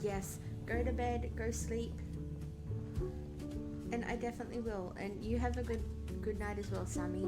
yes, go to bed, go sleep. And I definitely will. And you have a good night as well, Sammy.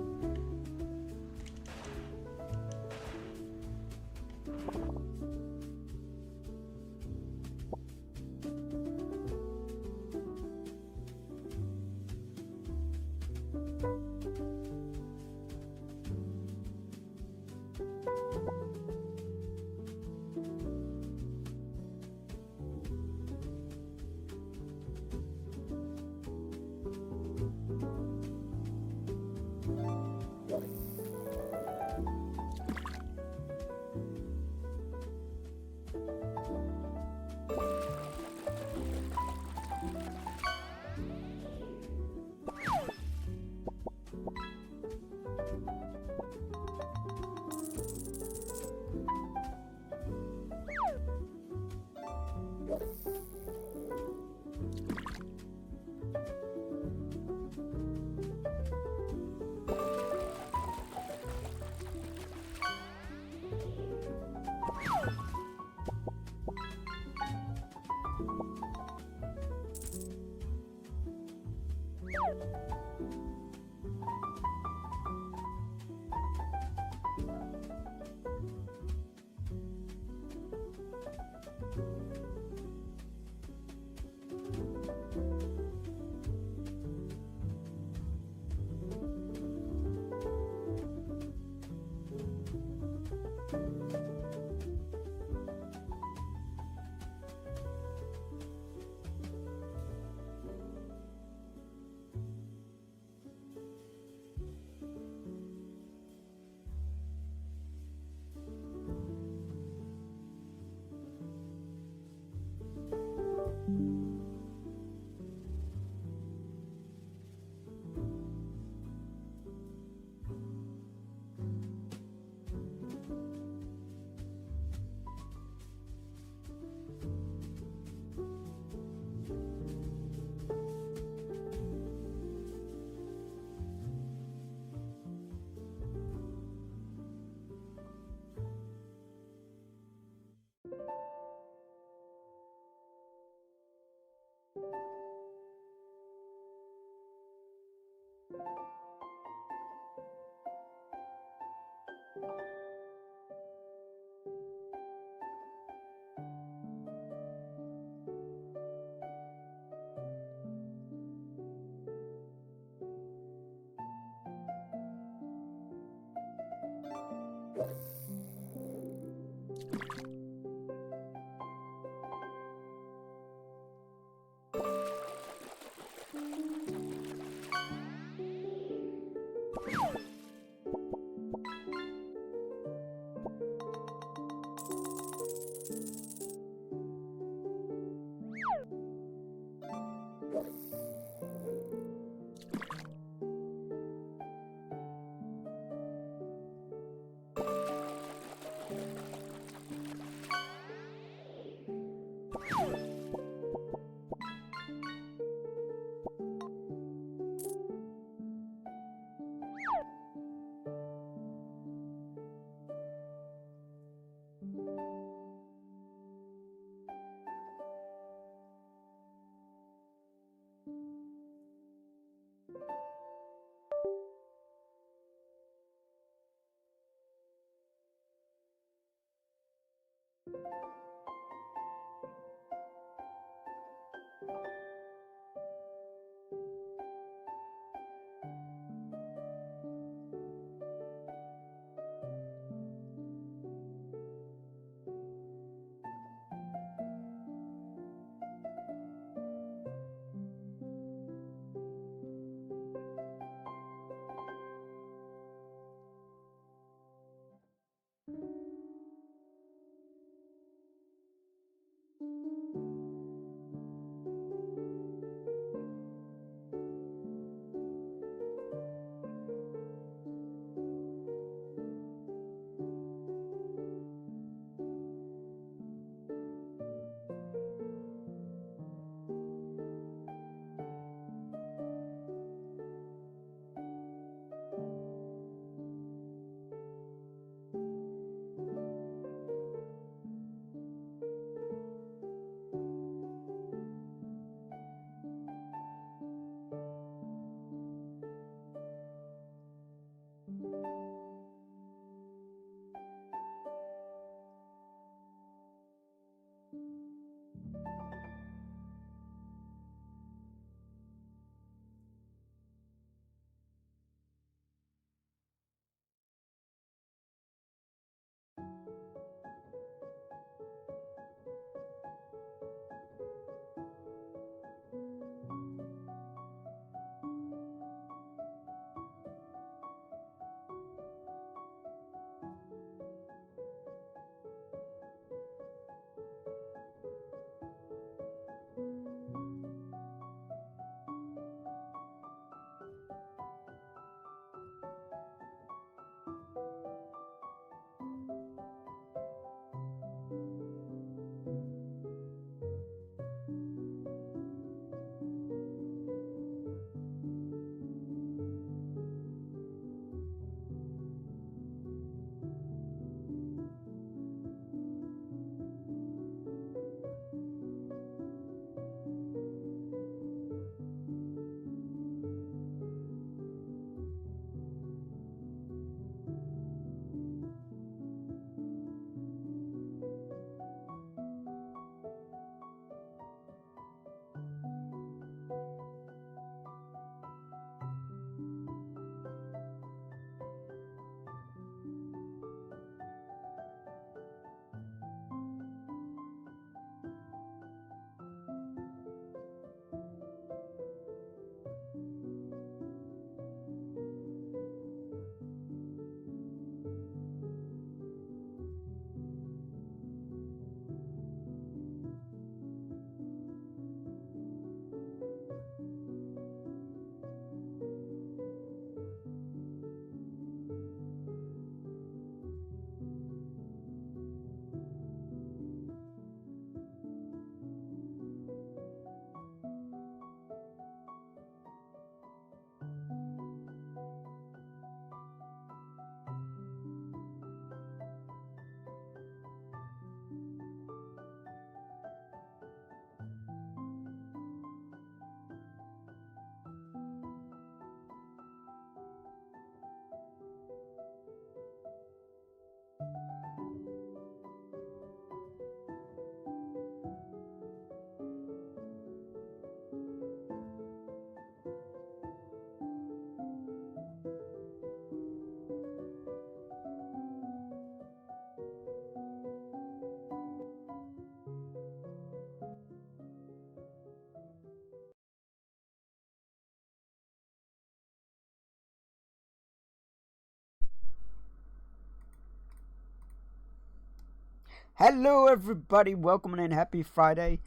Hello, everybody. Welcome and happy Friday,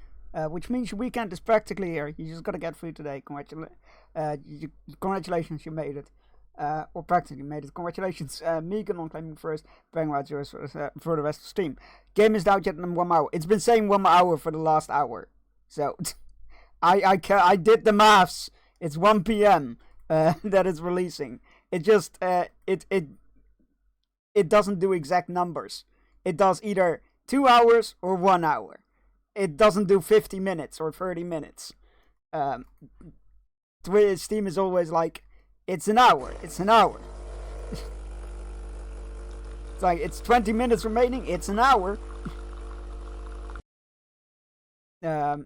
which means your weekend is practically here. You just got to get through today. Congratulations, you made it. Or practically made it. Congratulations, Megan on claiming first, playing out yours for the rest of the stream. Game is out yet in 1 hour. It's been saying 1 hour for the last hour. So, I did the maths. It's 1 p.m. That it's releasing. It just, it doesn't do exact numbers. It does either 2 hours or 1 hour. It doesn't do 50 minutes or 30 minutes. Steam is always like, it's an hour. It's an hour. It's like, it's 20 minutes remaining. It's an hour. Yeah,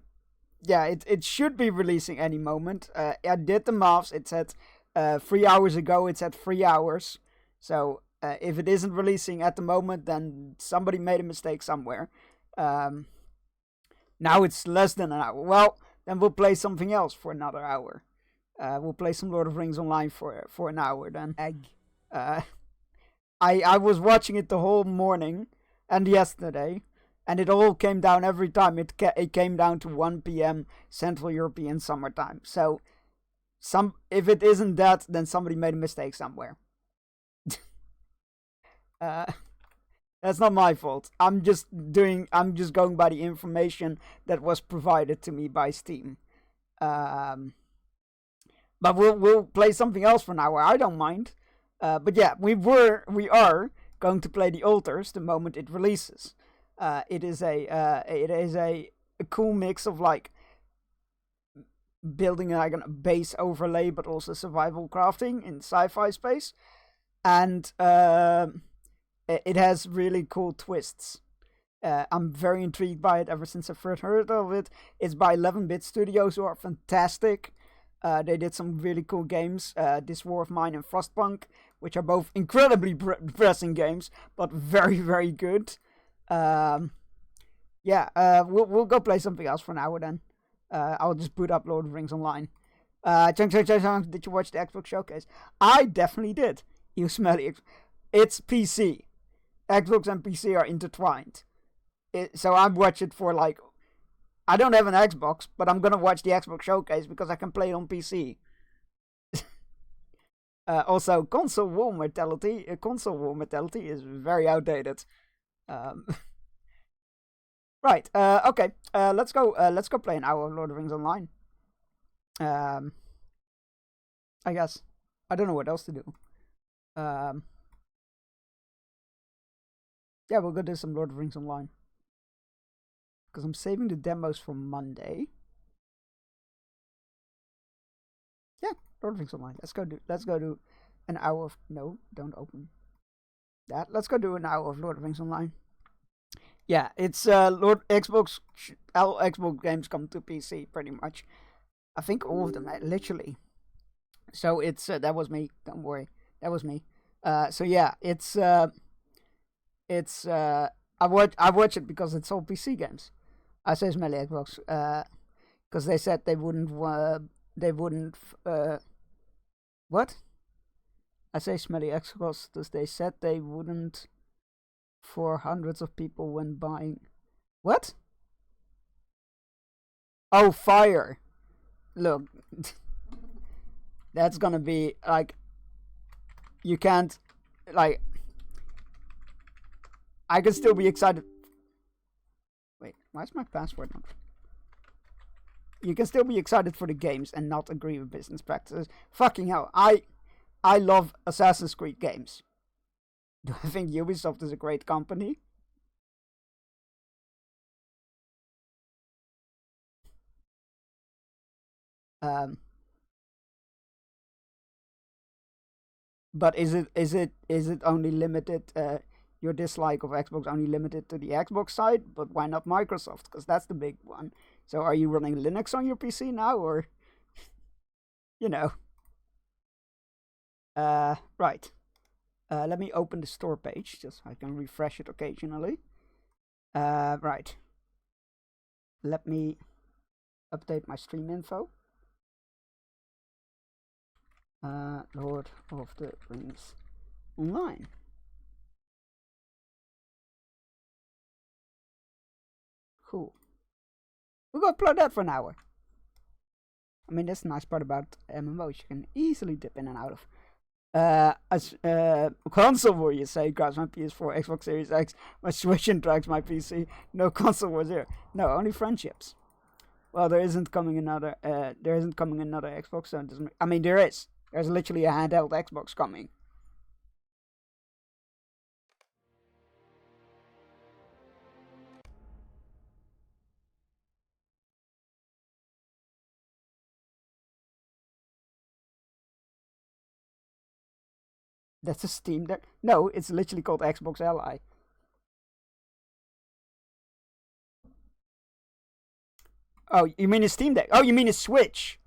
it should be releasing any moment. I did the maths. It said 3 hours ago, it said 3 hours. So if it isn't releasing at the moment, then somebody made a mistake somewhere. Now it's less than an hour. Well, then we'll play something else for another hour. We'll play some Lord of Rings Online for an hour then. I was watching it the whole morning and yesterday, and it all came down every time. It came down to 1 p.m. Central European Summertime. So, if it isn't that, then somebody made a mistake somewhere. That's not my fault. I'm just going by the information that was provided to me by Steam. But we'll play something else for an hour. I don't mind. But yeah, we are going to play The Altars the moment it releases. It is a cool mix of like building like a base overlay, but also survival crafting in sci-fi space, and it has really cool twists. I'm very intrigued by it ever since I first heard of it. It's by 11-Bit Studios, who are fantastic. They did some really cool games, This War of Mine and Frostpunk, which are both incredibly depressing games, but very, very good. We'll go play something else for an hour then. I'll just boot up Lord of the Rings Online. Did you watch the Xbox showcase? I definitely did. You smelly. It's PC. Xbox and PC are intertwined. So I'm watching for like, I don't have an Xbox, but I'm gonna watch the Xbox showcase because I can play it on PC. Also, console war mortality. Console war mortality is very outdated. Um, right. Okay. Let's go. Let's go play an hour of Lord of the Rings Online. I guess. I don't know what else to do. Yeah, we'll go do some Lord of the Rings Online. Because I'm saving the demos for Monday. Yeah, Lord of the Rings Online. Let's go do an hour of no, don't open that. Let's go do an hour of Lord of the Rings Online. Yeah, it's Xbox all Xbox games come to PC pretty much. I think all of them literally. So it's that was me. Don't worry, that was me. So yeah, it's I watch it because it's all PC games. I say smelly Xbox because they said they wouldn't what? I say smelly Xbox because they said they wouldn't for hundreds of people when buying what? Oh, fire! Look, that's gonna be like you can't like. I can still be excited. Wait, why is my password not? You can still be excited for the games and not agree with business practices. Fucking hell, I love Assassin's Creed games. Do I think Ubisoft is a great company? But is it only limited? Your dislike of Xbox only limited to the Xbox side? But why not Microsoft? Because that's the big one. So are you running Linux on your PC now, or you know? Right. Let me open the store page just so I can refresh it occasionally. Right. Let me update my stream info. Lord of the Rings Online. Cool. We're gonna play that for an hour. I mean, that's the nice part about MMOs. You can easily dip in and out of. As console war, you say, grabs my PS4, Xbox Series X, my Switch and drags my PC. No console wars here. No, only friendships. Well, there isn't coming another Xbox, so it doesn't. I mean, there is. There's literally a handheld Xbox coming. That's a Steam Deck. No, it's literally called Xbox Ally. Oh, you mean a Steam Deck? Oh, you mean a Switch?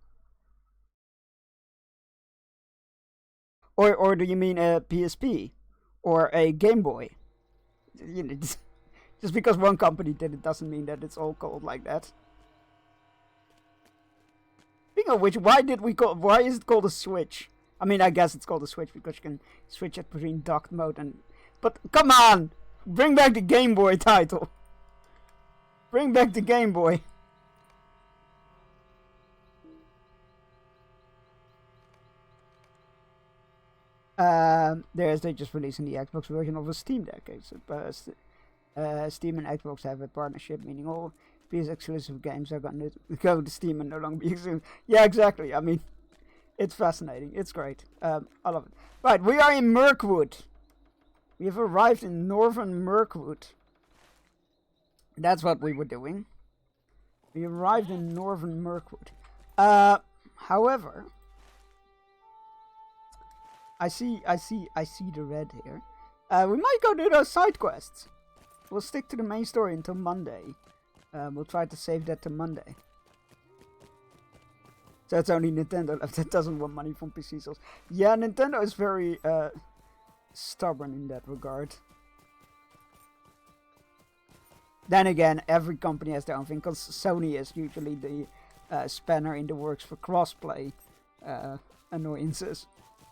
Or do you mean a PSP or a Game Boy? You know, just because one company did it doesn't mean that it's all called like that. Speaking of which, why is it called a Switch? I mean, I guess it's called a Switch because you can switch it between docked mode and. But come on, bring back the Game Boy title. Bring back the Game Boy. They're just releasing the Xbox version of a Steam Deck. Steam and Xbox have a partnership, meaning all PS exclusive games are going to go to Steam and no longer be exclusive. Yeah, exactly. I mean, it's fascinating. It's great. I love it. Right, we are in Mirkwood. We have arrived in northern Mirkwood. That's what we were doing. We arrived in northern Mirkwood. However, I see the red here. We might go do those side quests. We'll stick to the main story until Monday. We'll try to save that to Monday. So it's only Nintendo left that doesn't want money from PC sales. Yeah, Nintendo is very stubborn in that regard. Then again, every company has their own thing, because Sony is usually the spanner in the works for crossplay annoyances.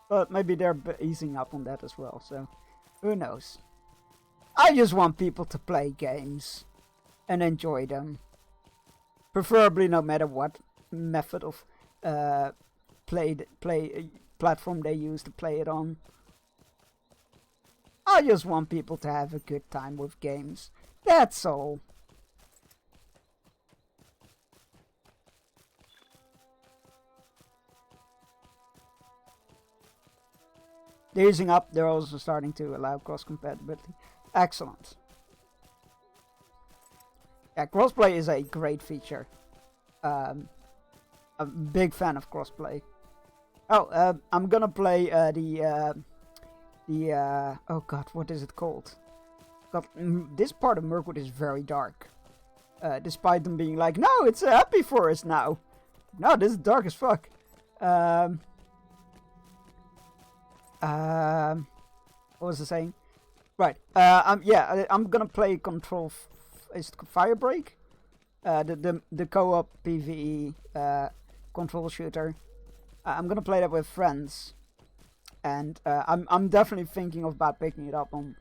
But maybe they're easing up on that as well, so who knows. I just want people to play games and enjoy them. Preferably no matter what method of play platform they use to play it on. I just want people to have a good time with games. That's all. They're using up, they're also starting to allow cross-compatibility. Excellent. Yeah, crossplay is a great feature. I'm a big fan of crossplay. Oh, I'm gonna play oh god, what is it called? God, this part of Mirkwood is very dark. Despite them being like, no, it's a happy forest now. No, this is dark as fuck. What was I saying? Right. I'm gonna play Control. Is it Firebreak? The co-op PvE control shooter. I'm gonna play that with friends, and I'm definitely thinking about picking it up on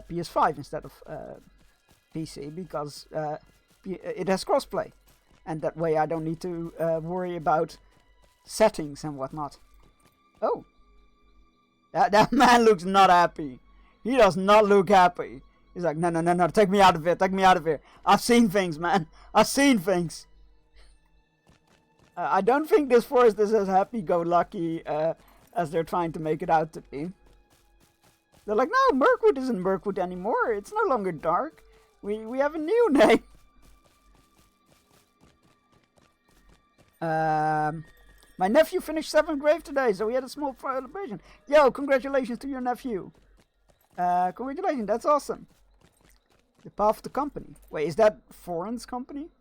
PS5 instead of PC because it has crossplay, and that way I don't need to worry about settings and whatnot. Oh, that man looks not happy. He does not look happy. He's like, no, take me out of here, take me out of here. I've seen things, man. I've seen things. I don't think this forest is as happy-go-lucky as they're trying to make it out to be. They're like, no, Mirkwood isn't Mirkwood anymore. It's no longer dark. We have a new name. My nephew finished 7th grade today, so we had a small celebration. Yo, congratulations to your nephew. Congratulations, that's awesome. The path of the company. Wait, is that Foreign's company?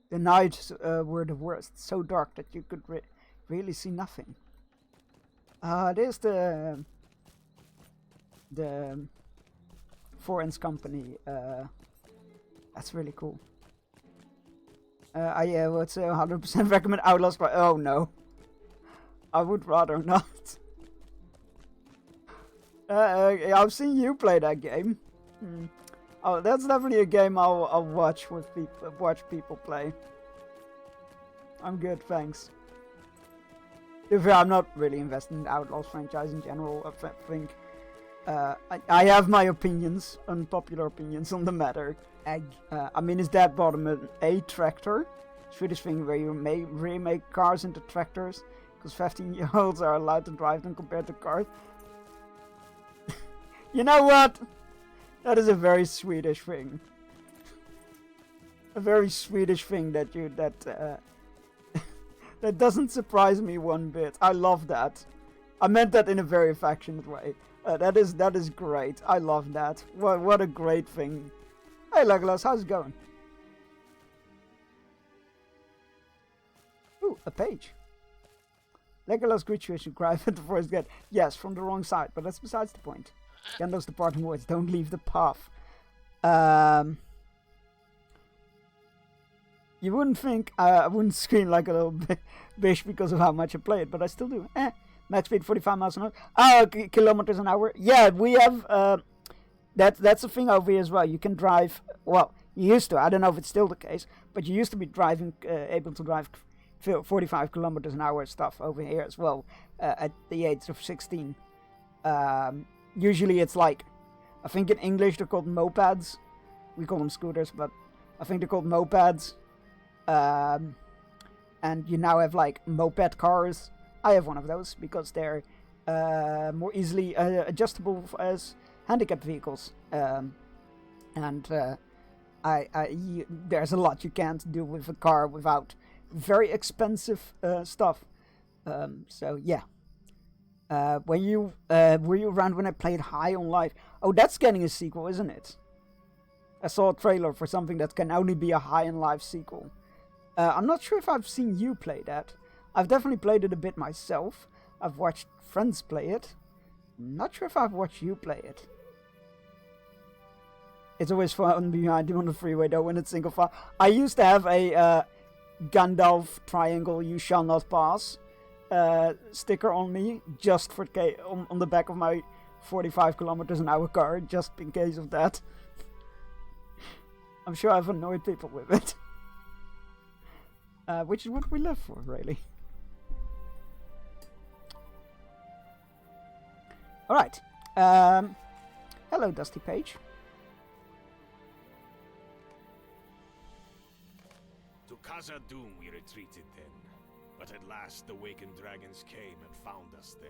The nights were the worst, so dark that you could really see nothing. There's the Foreign's company. That's really cool. I would say 100% recommend Outlast, but oh no, I would rather not. I've seen you play that game. Oh, that's definitely a game I'll watch with people. Watch people play. I'm good, thanks. I'm not really invested in the Outlaws franchise in general. I think I have my opinions, unpopular opinions on the matter. I mean, is that bottom a tractor? Swedish thing where you may remake cars into tractors because 15-year-olds are allowed to drive them compared to cars. You know what? That is a very Swedish thing. A very Swedish thing that that doesn't surprise me one bit. I love that. I meant that in a very affectionate way. That is great. I love that. What a great thing. Hey Legolas, how's it going? Ooh, a page. Legolas greets you as you cry at the forest gate. Yes, from the wrong side, but that's besides the point. Gandalf's departing words, don't leave the path. You wouldn't think I wouldn't scream like a little bitch because of how much I play it, but I still do. Max speed 45 miles an hour. Kilometers an hour. Yeah, we have that's a thing over here as well. You can drive. Well, you used to. I don't know if it's still the case, but you used to be driving, able to drive 45 kilometers an hour stuff over here as well at the age of 16. Usually it's like, I think in English they're called mopeds. We call them scooters, but I think they're called mopeds. And you now have like moped cars. I have one of those because they're more easily adjustable as handicap vehicles. There's a lot you can't do with a car without very expensive stuff. So yeah. Were you around when I played High on Life? Oh, that's getting a sequel, isn't it? I saw a trailer for something that can only be a High on Life sequel. I'm not sure if I've seen you play that. I've definitely played it a bit myself. I've watched friends play it. I'm not sure if I've watched you play it. It's always fun behind you on the freeway though when it's single file. I used to have a Gandalf triangle you shall not pass sticker on me just for on the back of my 45 kilometers an hour car just in case of that. I'm sure I've annoyed people with it. Which is what we live for, really. Alright. Hello, Dusty Page. To Khazad-dûm we retreated then, but at last the Wakened Dragons came and found us there.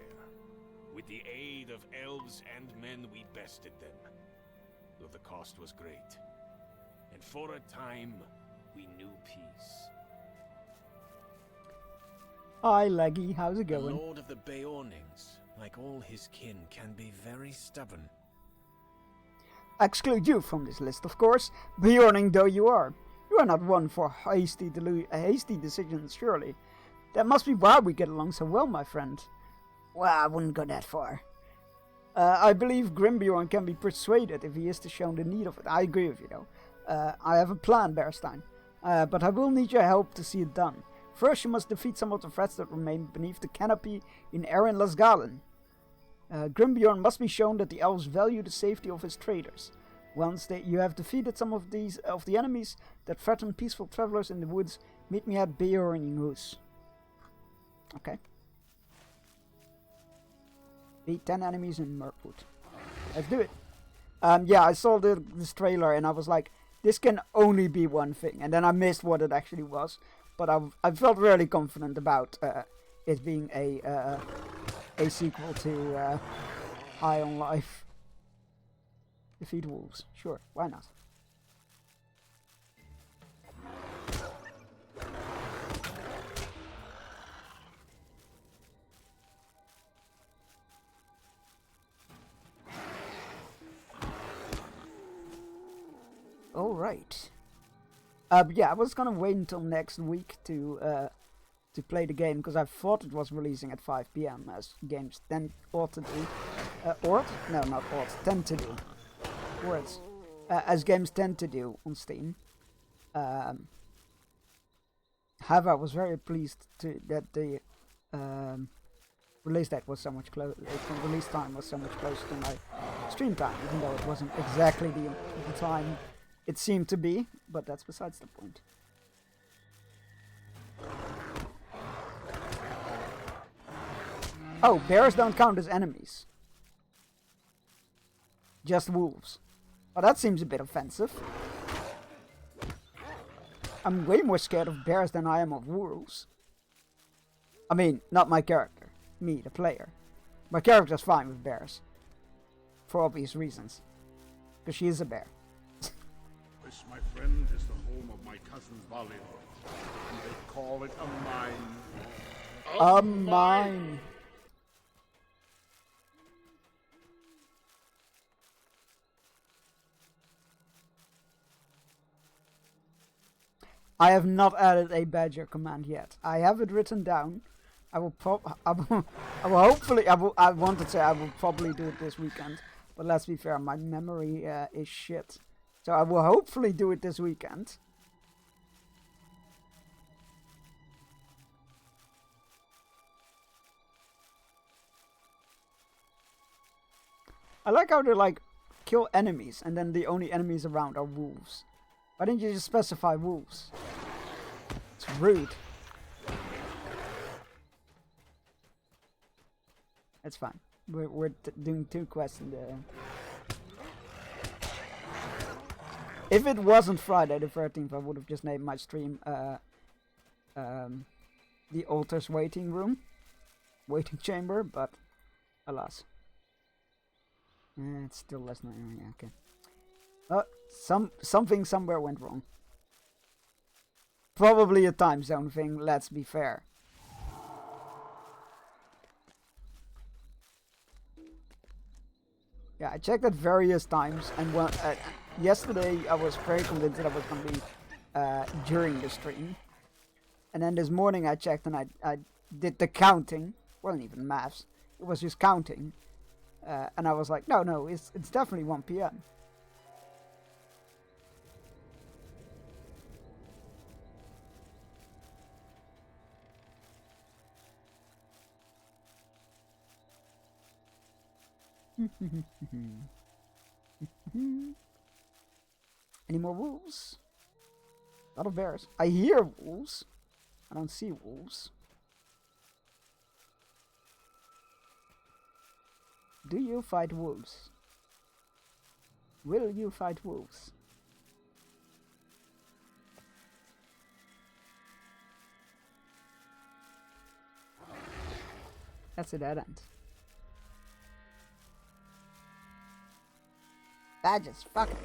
With the aid of elves and men we bested them, though the cost was great. And for a time, we knew peace. Hi, Leggy. How's it The going? Lord of the Beornings, like all his kin, can be very stubborn. I exclude you from this list, of course, Bjorning though you are. You are not one for hasty decisions, surely. That must be why we get along so well, my friend. Well, I wouldn't go that far. I believe Grimbjorn can be persuaded if he is to show the need of it. I agree with you, though. I have a plan, Bearstein. But I will need your help to see it done. First, you must defeat some of the threats that remain beneath the canopy in Eren Lasgalen. Grimbjorn must be shown that the elves value the safety of his traders. Once you have defeated some of the enemies that threaten peaceful travelers in the woods, meet me at Beorninghuis. Okay. Beat 10 enemies in Mirkwood. Let's do it. Yeah, I saw this trailer and I was like, this can only be one thing. And then I missed what it actually was. But I felt really confident about it being a sequel to High on Life. Defeat wolves. Sure, why not? Alright. Yeah, I was gonna wait until next week to play the game, because I thought it was releasing at 5 PM, as games then ought to do. No, not ought, tend to do. Words. As games tend to do on Steam. However, I was very pleased that the release date was so much closer. The release time was so much closer to my stream time, even though it wasn't exactly the time it seemed to be. But that's besides the point. Oh, bears don't count as enemies. Just wolves. Well, that seems a bit offensive. I'm way more scared of bears than I am of wolves. I mean, not my character. Me, the player. My character's fine with bears. For obvious reasons. Because she is a bear. This, my friend, is the home of my cousin Valio. And they call it a mine. A mine. I have not added a badger command yet. I have it written down. I will hopefully, I want to say I will probably do it this weekend. But let's be fair, my memory is shit. So I will hopefully do it this weekend. I like how they like kill enemies and then the only enemies around are wolves. Why didn't you just specify wolves? It's rude. That's fine. We're doing 2 quests in the... If it wasn't Friday the 13th, I would have just named my stream The Altar's Waiting Room. Waiting Chamber, but alas. It's still less than... Yeah, okay. Something somewhere went wrong. Probably a time zone thing, let's be fair. Yeah, I checked at various times, and yesterday I was very convinced that I was going to be during the stream. And then this morning I checked and I did the counting. Wasn't even maths, it was just counting. And I was like, no, it's definitely 1 PM. Any more wolves? A lot of bears. I hear wolves. I don't see wolves. Do you fight wolves? Will you fight wolves? That's a dead end. Badges, fuck it.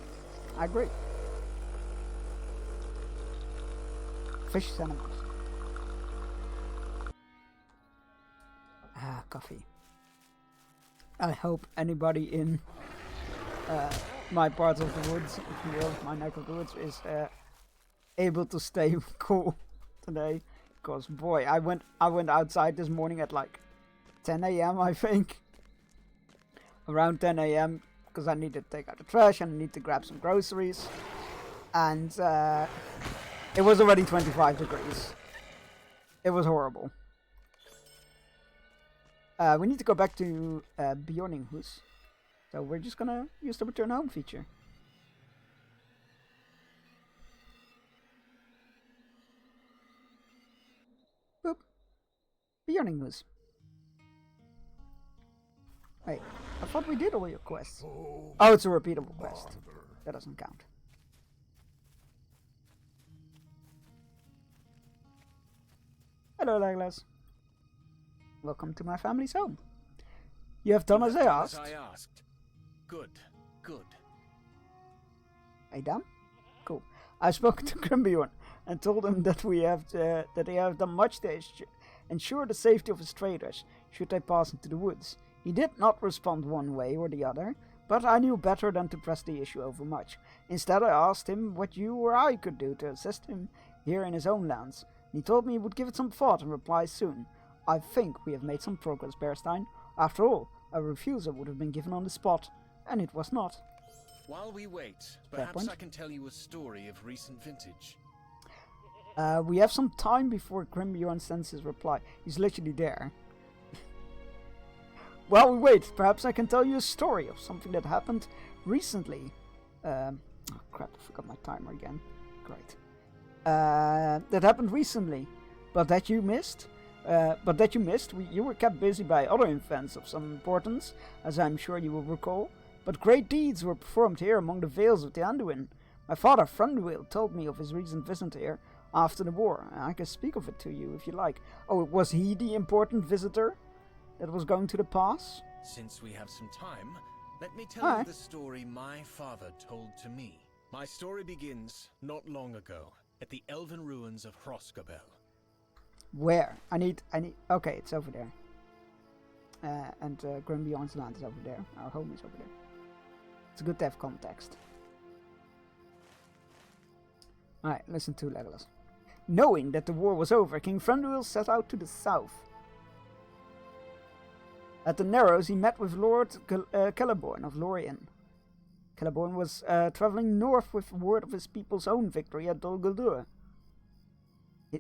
I agree. Fish animals. Ah, coffee. I hope anybody in my part of the woods, my neck of the woods, is able to stay cool today. Because boy, I went outside this morning at like 10 a.m. I think. Around 10 a.m. because I need to take out the trash and I need to grab some groceries. And it was already 25 degrees. It was horrible. We need to go back to Bjorninghus. So we're just gonna use the return home feature. Boop. Bjorninghus. Wait, I thought we did all your quests. Oh, it's a repeatable quest. That doesn't count. Hello, Legolas. Welcome to my family's home. You have done as I asked. Good, good. Hey, done? Cool. I spoke to Grimbeorn and told him that they have done much to ensure the safety of his traders should they pass into the woods. He did not respond one way or the other, but I knew better than to press the issue over much. Instead, I asked him what you or I could do to assist him here in his own lands. He told me he would give it some thought and reply soon. I think we have made some progress, Bearstein. After all, a refusal would have been given on the spot, and it was not. While we wait, perhaps I can tell you a story of recent vintage. We have some time before Grimbeorn sends his reply. He's literally there. While we wait, perhaps I can tell you a story of something that happened recently. Oh crap, I forgot my timer again. Great. That happened recently, but that you missed. You were kept busy by other events of some importance, as I'm sure you will recall. But great deeds were performed here among the vales of the Anduin. My father, Thranduil, told me of his recent visit here after the war. I can speak of it to you if you like. Oh, was he the important visitor that was going to the pass? Since we have some time, let me tell you the story my father told to me. My story begins not long ago at the elven ruins of Hroskabel. Where? I need. Okay, it's over there. And Grimbeorn's land is over there. Our home is over there. It's good to have context. Alright, listen to Legolas. Knowing that the war was over, King Thranduil set out to the south. At the Narrows, he met with Lord Celeborn of Lorien. Celeborn was traveling north with word of his people's own victory at Dol Guldur.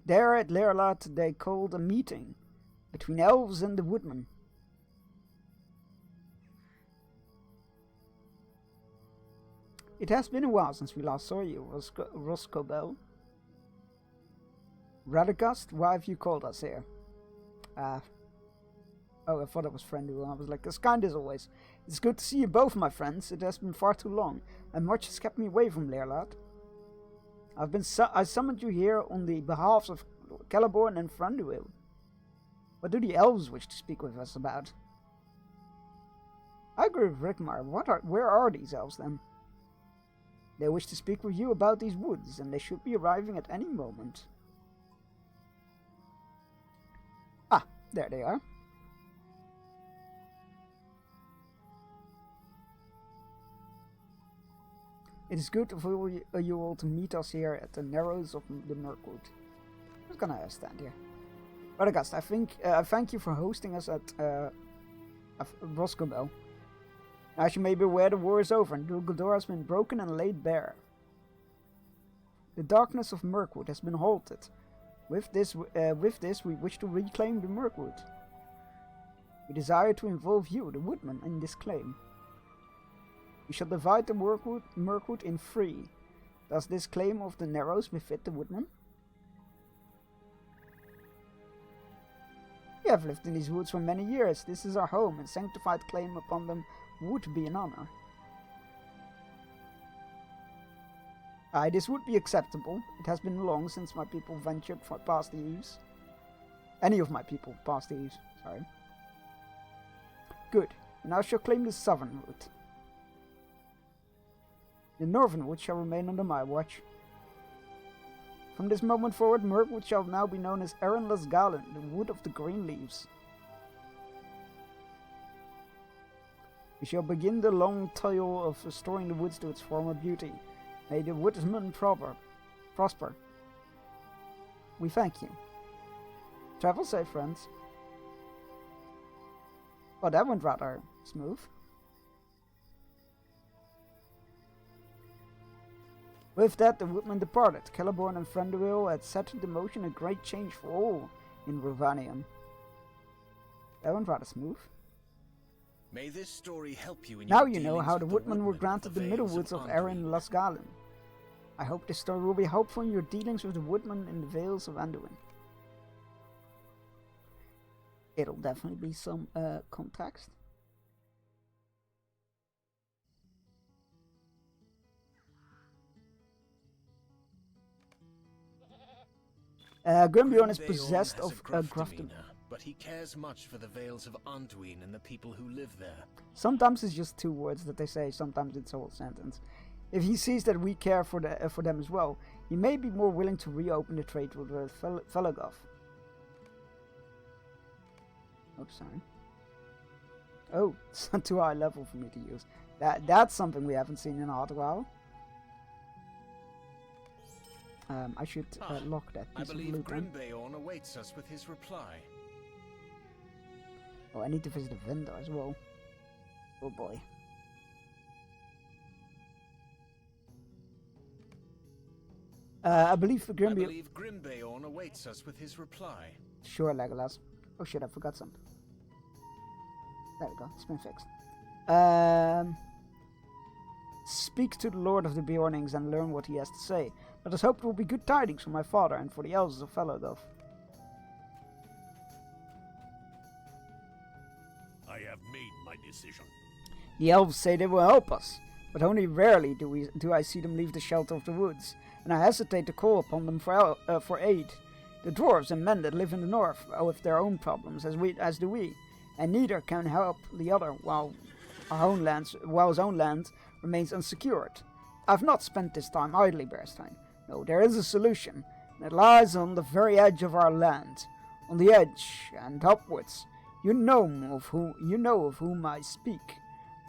There at Learlat, they called a meeting between elves and the woodmen. It has been a while since we last saw you, Roscoe. Radagast, why have you called us here? Oh, I thought it was Thranduil. I was like, as kind as always. It's good to see you both, my friends. It has been far too long, and much has kept me away from Learlat. I summoned you here on the behalf of Celeborn and Thranduil. What do the elves wish to speak with us about? I agree with Rickmar. Where are these elves then? They wish to speak with you about these woods, and they should be arriving at any moment. Ah, there they are. It is good for you all to meet us here at the Narrows of the Mirkwood. I'm just gonna stand here. Radagast, I thank you for hosting us at Roscoe. As you may be aware, the war is over and Dol Guldur has been broken and laid bare. The darkness of Mirkwood has been halted. With this, we wish to reclaim the Mirkwood. We desire to involve you, the Woodman, in this claim. We shall divide the Mirkwood in 3. Does this claim of the Narrows befit the Woodman? have lived in these woods for many years. This is our home, and sanctified claim upon them would be an honor. Aye, this would be acceptable. It has been long since my people ventured past the eaves. Any of my people past the eaves, sorry. Good. And I shall claim the southern wood. The northern wood shall remain under my watch. From this moment forward, Mirkwood shall now be known as Eren Lasgalen, the wood of the green leaves. We shall begin the long toil of restoring the woods to its former beauty. May the woodsman prosper. We thank you. Travel safe, friends. Well, that went rather smooth. With that, the woodman departed. Celeborn and Thranduil had set into motion a great change for all in Rhovanion. That went rather smooth. May this story help you in Now your you know dealings how the with woodmen were woodmen granted of the middle Vales woods of Anduin. Eren Lasgalen. I hope this story will be helpful in your dealings with the woodmen in the Vales of Anduin. It'll definitely be some context. Grimbeorn is Grimbeorn possessed has of a gruff gruff demeanor, but he cares much for the Vales of Anduin and the people who live there. Sometimes it's just two words that they say, sometimes it's a whole sentence. If he sees that we care for them as well, he may be more willing to reopen the trade with Felagov. Oops, sorry. Oh, it's not too high level for me to use. That's something we haven't seen in a hot while. I should lock that I piece of believe loot then. Grimbeorn awaits us with his reply. Oh, I need to visit the vendor as well. Oh boy. I believe Grimbeorn awaits us with his reply. Sure, Legolas. Oh shit, I forgot something. There we go, it's been fixed. Speak to the Lord of the Beornings and learn what he has to say. Let us hope it will be good tidings for my father and for the elves of Felagov. I have made my decision. The elves say they will help us, but only rarely do I see them leave the shelter of the woods, and I hesitate to call upon them for aid. The dwarves and men that live in the north are with their own problems, as do we, and neither can help the other while his own land remains unsecured. I've not spent this time idly, Bearstein. No, there is a solution, and it lies on the very edge of our land, on the edge and upwards. You know of whom I speak,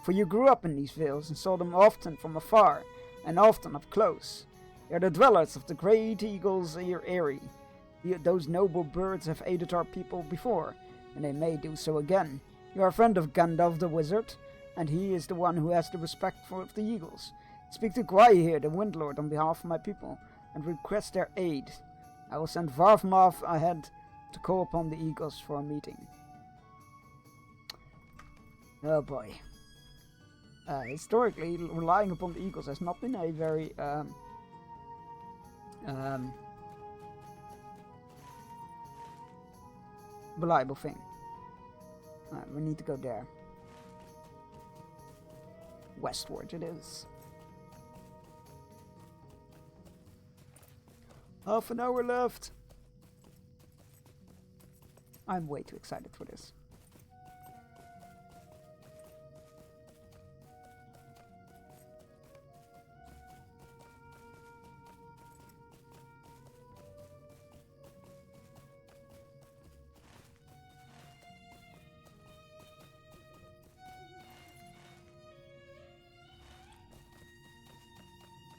for you grew up in these vales and saw them often from afar and often up close. They are the dwellers of the great eagle's eyrie. Those noble birds have aided our people before, and they may do so again. You are a friend of Gandalf the wizard, and he is the one who has the respect for the eagles. Speak to Gwai here, the Windlord, on behalf of my people, and request their aid. I will send Varfmarth ahead to call upon the eagles for a meeting. Oh boy. Historically, relying upon the eagles has not been a very reliable thing. Alright, we need to go there. Westward it is. Half an hour left. I'm way too excited for this.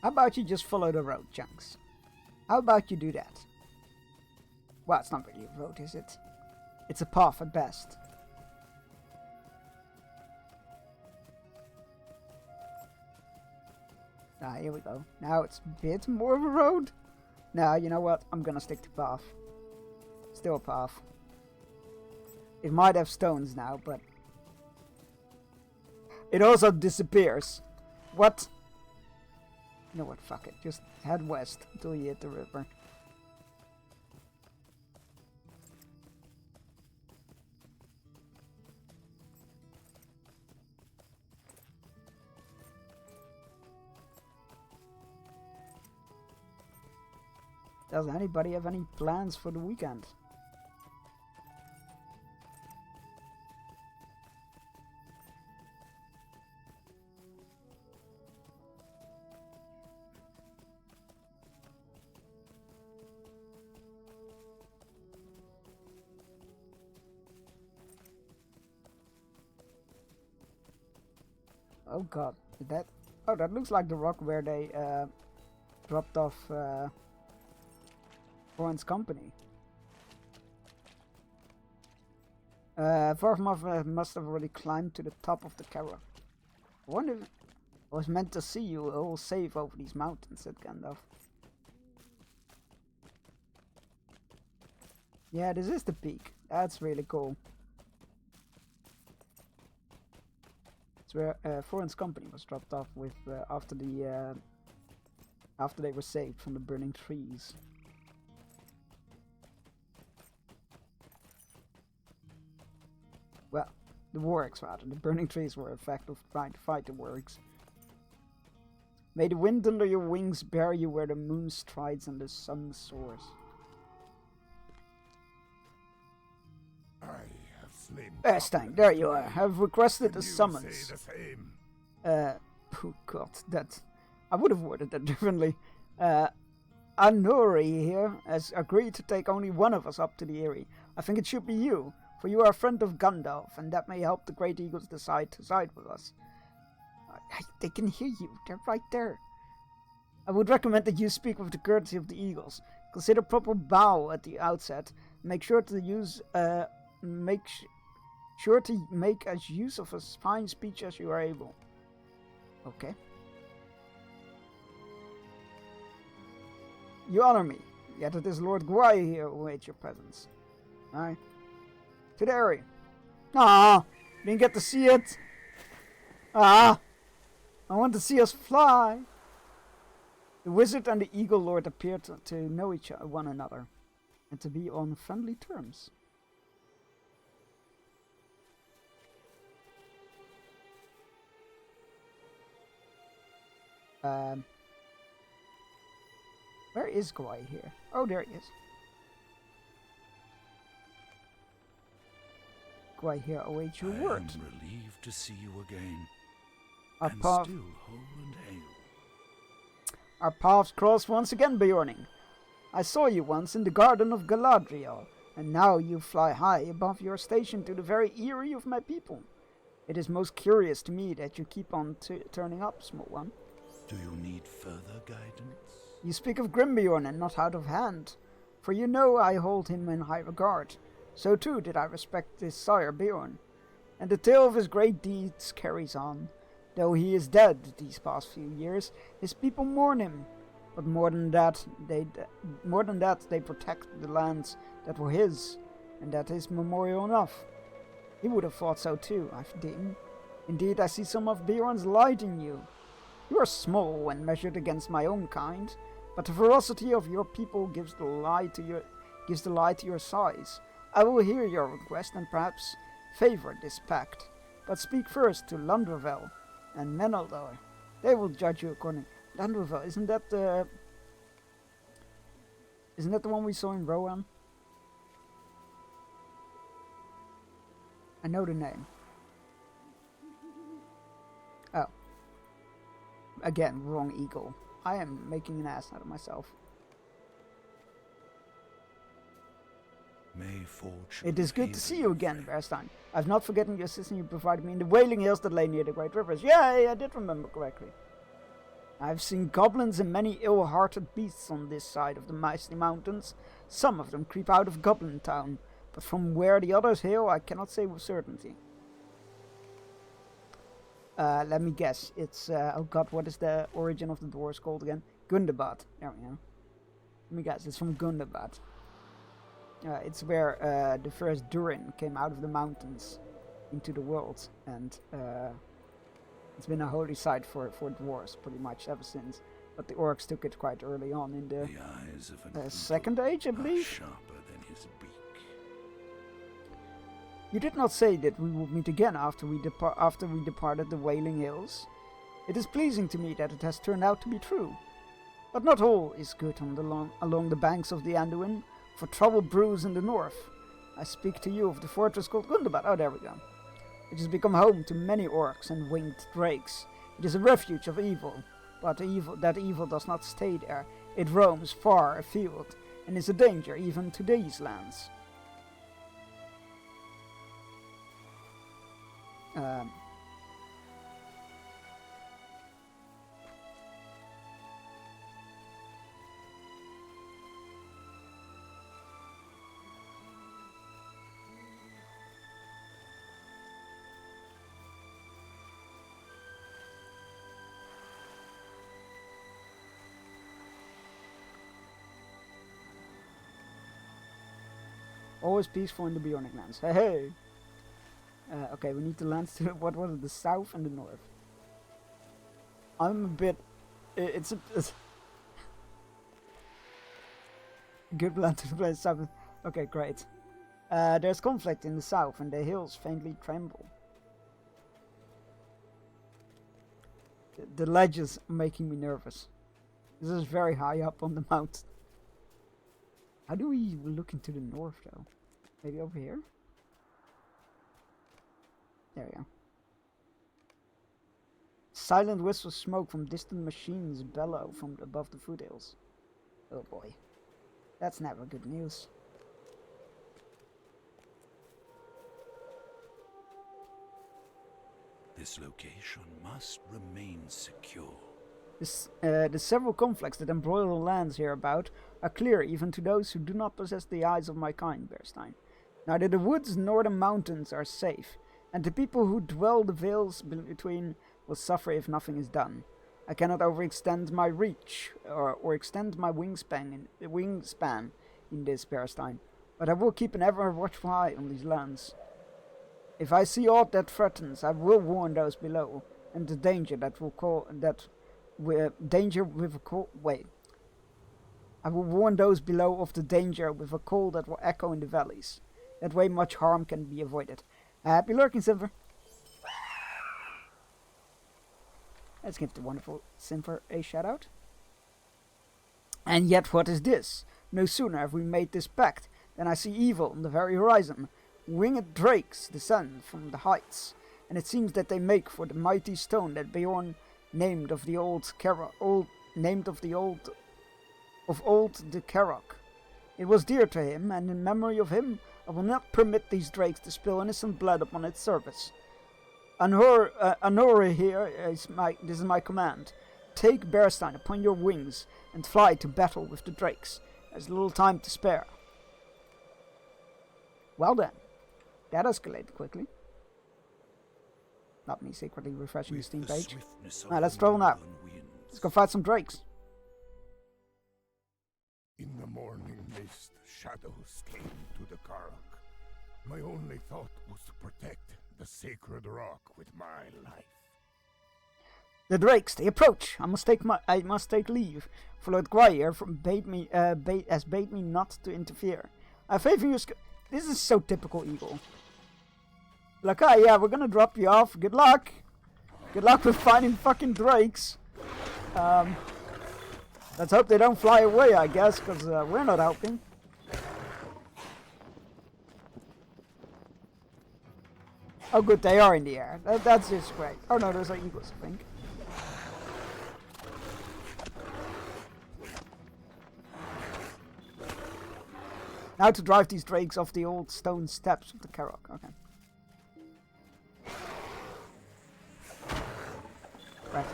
How about you just follow the road, Chunks? How about you do that? Well, it's not really a road, is it? It's a path at best. Ah, here we go. Now it's a bit more of a road. Nah, you know what? I'm gonna stick to path. Still a path. It might have stones now, but... it also disappears. What? You know what, fuck it. Just head west until you hit the river. Does anybody have any plans for the weekend? Oh god, is that... Oh, that looks like the rock where they dropped off Thorin's company. Vargamov must have already climbed to the top of the Kara. I wonder if I was meant to see you all safe over these mountains, said Gandalf. Yeah, this is the peak. That's really cool. It's where Thorin's company was dropped off with after they were saved from the burning trees. Well, the wargs rather. The burning trees were effective trying to fight the wargs. May the wind under your wings bear you where the moon strides and the sun soars. I have slain. Erstein, there you are. I've requested a You summons. say the same. Oh god, that... I would have worded that differently. Anori here has agreed to take only one of us up to the Eyrie. I think it should be you, for you are a friend of Gandalf, and that may help the Great Eagles decide to side with us. They can hear you, they're right there. I would recommend that you speak with the courtesy of the Eagles. Consider proper bow at the outset. Make sure to use, sure to make as use of as fine speech as you are able. Okay. You honor me, yet it is Lord Gwai here who awaits your presence. Aye. To the Eyrie. Ah, didn't get to see it. Ah, I want to see us fly. The wizard and the eagle lord appeared to know one another, and to be on friendly terms. Where is Gwai here? Oh, there he is. Gwai here awaits your word. I am relieved to see you again, Our and path, still whole and hale. our paths cross once again, Bjorning. I saw you once in the garden of Galadriel, and now you fly high above your station to the very eyrie of my people. It is most curious to me that you keep on turning up, small one. Do you need further guidance? You speak of Grimbjorn and not out of hand, for you know I hold him in high regard. So too did I respect his sire Bjorn, and the tale of his great deeds carries on. Though he is dead these past few years, his people mourn him. But more than that, they protect the lands that were his, and that is memorial enough. He would have thought so too, I deem. Indeed, I see some of Bjorn's light in you. You are small when measured against my own kind, but the ferocity of your people gives the lie to your size. I will hear your request and perhaps favor this pact, but speak first to Landrovel and Menaldor. They will judge you according. Landrovel, isn't that the one we saw in Rohan? I know the name. Oh. Again, wrong eagle. I am making an ass out of myself. May fortune It is good favor to see you again, friend. Bearstein. I've not forgotten your assistance you provided me in the Wailing Hills that lay near the Great Rivers. Yay, I did remember correctly. I've seen goblins and many ill-hearted beasts on this side of the Mighty Mountains. Some of them creep out of Goblin Town, but from where the others hail, I cannot say with certainty. Let me guess. It's, oh god, what is the origin of the dwarves called again? Gundabad. There we go. Let me guess, it's from Gundabad. It's where the first Durin came out of the mountains into the world, and it's been a holy site for dwarves pretty much ever since. But the orcs took it quite early on in the The eyes of an Second eagle Age, I are believe. sharper than his beak. You did not say that we would meet again after we departed the Wailing Hills. It is pleasing to me that it has turned out to be true. But not all is good along the banks of the Anduin, for trouble brews in the north. I speak to you of the fortress called Gundabad. Oh, there we go. It has become home to many orcs and winged drakes. It is a refuge of evil, but that evil does not stay there. It roams far afield, and is a danger even to these lands. Always peaceful in the Bionic lands. Hey, hey! Okay, we need to land to, what was it, the south and the north. I'm a bit... It's a good land to play south. Okay, great. There's conflict in the south and the hills faintly tremble. The ledges are making me nervous. This is very high up on the mountain. How do we look into the north though? Maybe over here? There we go. Silent whistle smoke from distant machines bellow from above the foothills. Oh boy. That's never good news. This location must remain secure. The several conflicts that embroil the lands hereabout are clear even to those who do not possess the eyes of my kind, Bearstein. Neither the woods nor the mountains are safe, and the people who dwell the vales between will suffer if nothing is done. I cannot overextend my reach, or extend my wingspan in this, Bearstein, but I will keep an ever watchful eye on these lands. If I see aught that threatens, I will warn those below, and the danger that will call that danger with a call. Wait. I will warn those below of the danger with a call that will echo in the valleys. That way much harm can be avoided. Happy lurking, Silver. Let's give the wonderful Silver a shout out. And yet what is this? No sooner have we made this pact than I see evil on the very horizon. Winged drakes descend from the heights, and it seems that they make for the mighty stone that Beorn named of the old the Karok. It was dear to him, and in memory of him, I will not permit these drakes to spill innocent blood upon its surface. Anora here this is my command. Take Bearstein upon your wings and fly to battle with the drakes. There's little time to spare. Well then, that escalated quickly. Not me secretly refreshing the Steam page. Now let's travel now. Let's go fight some drakes. In the morning mist, shadows came to the Karok. My only thought was to protect the sacred rock with my life. The drakes, they approach. I must take leave. For Lord Gwyer bade me not to interfere. I favor you. This is so typical Eagle. Like, ah, yeah, we're gonna drop you off. Good luck. Good luck with finding fucking drakes. Let's hope they don't fly away, I guess, because we're not helping. Oh good, they are in the air. That's just great. Oh no, those are eagles, I think. Now to drive these drakes off the old stone steps of the Karok. Okay. Right.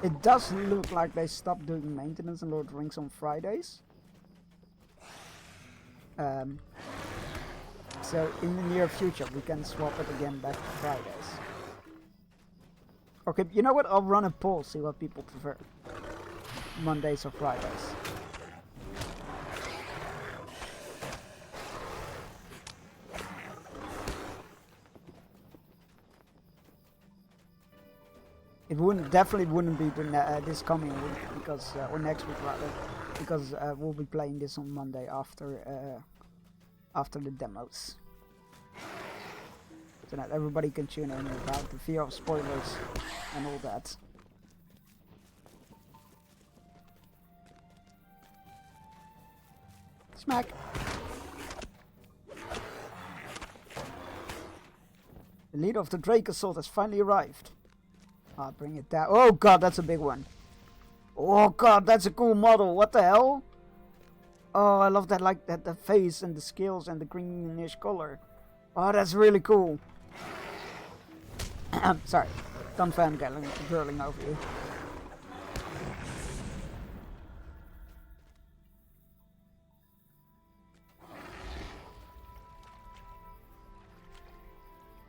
It does look like they stopped doing maintenance in Lord of the Rings on Fridays. So in the near future we can swap it again back to Fridays. Okay, you know what? I'll run a poll, see what people prefer. Mondays or Fridays. It definitely wouldn't be this coming week, because or next week rather, because we'll be playing this on Monday after after the demos. So that everybody can tune in without the fear of spoilers and all that. Smack! The leader of the Drake Assault has finally arrived. I'll bring it down. Oh god, that's a big one. Oh god, that's a cool model. What the hell? Oh, I love that, like that, the face and the scales and the greenish color. Oh, that's really cool. Sorry, done fangirling over you.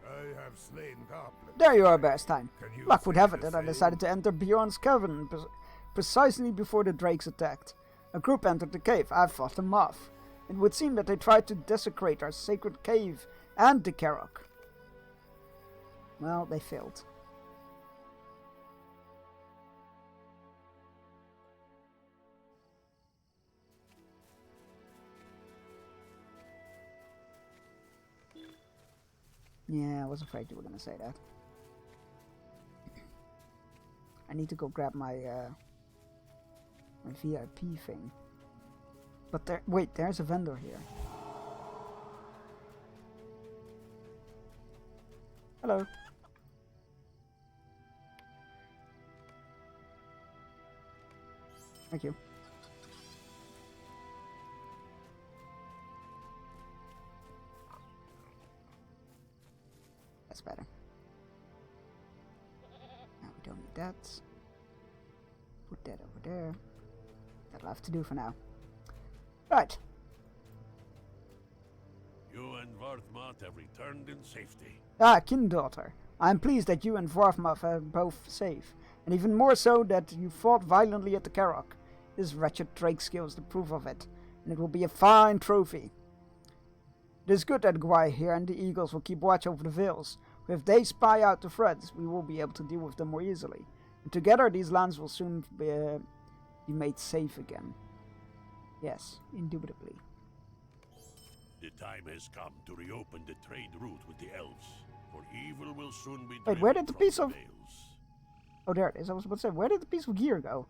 I have slain goblins. There you are, Bearstein. Can you Luck would say have it the that I same? decided to enter Bjorn's cavern precisely before the drakes attacked. A group entered the cave. I fought them off. It would seem that they tried to desecrate our sacred cave and the Karok. Well, they failed. Yeah, I was afraid you were gonna say that. I need to go grab my my VIP thing. But wait, there's a vendor here. Hello. Thank you. That's better. Now we don't need that. Put that over there. That'll have to do for now. Right. You and Varthmot have returned in safety. Ah, Kindaughter. I am pleased that you and Varthmot are both safe, and even more so that you fought violently at the Karok. This wretched drake skill is the proof of it, and it will be a fine trophy. It is good that Gwai here and the Eagles will keep watch over the Vales. For if they spy out the threats, we will be able to deal with them more easily. And together these lands will soon be made safe again. Yes, indubitably. The time has come to reopen the trade route with the elves, for evil will soon be Wait, where did the driven piece from of... Vales. Oh, there it is. I was about to say, where did the piece of gear go?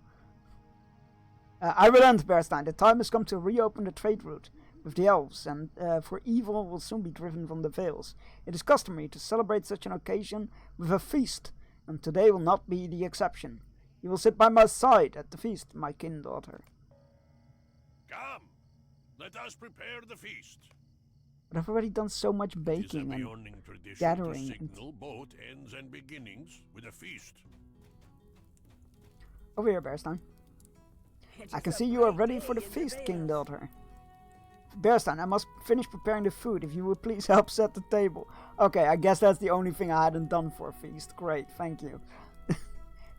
I relent, Bearstein. The time has come to reopen the trade route with the elves, and for evil will soon be driven from the Vales. It is customary to celebrate such an occasion with a feast, and today will not be the exception. You will sit by my side at the feast, my Kindaughter. Come, let us prepare the feast. But I've already done so much It is a baking and Bjorning tradition gathering to and- signal both ends and beginnings with a feast. over here, Bearstein. I can see you are ready for the feast, Kindaughter. Bearstein, I must finish preparing the food. If you would please help set the table. Okay, I guess that's the only thing I hadn't done for a feast. Great, thank you.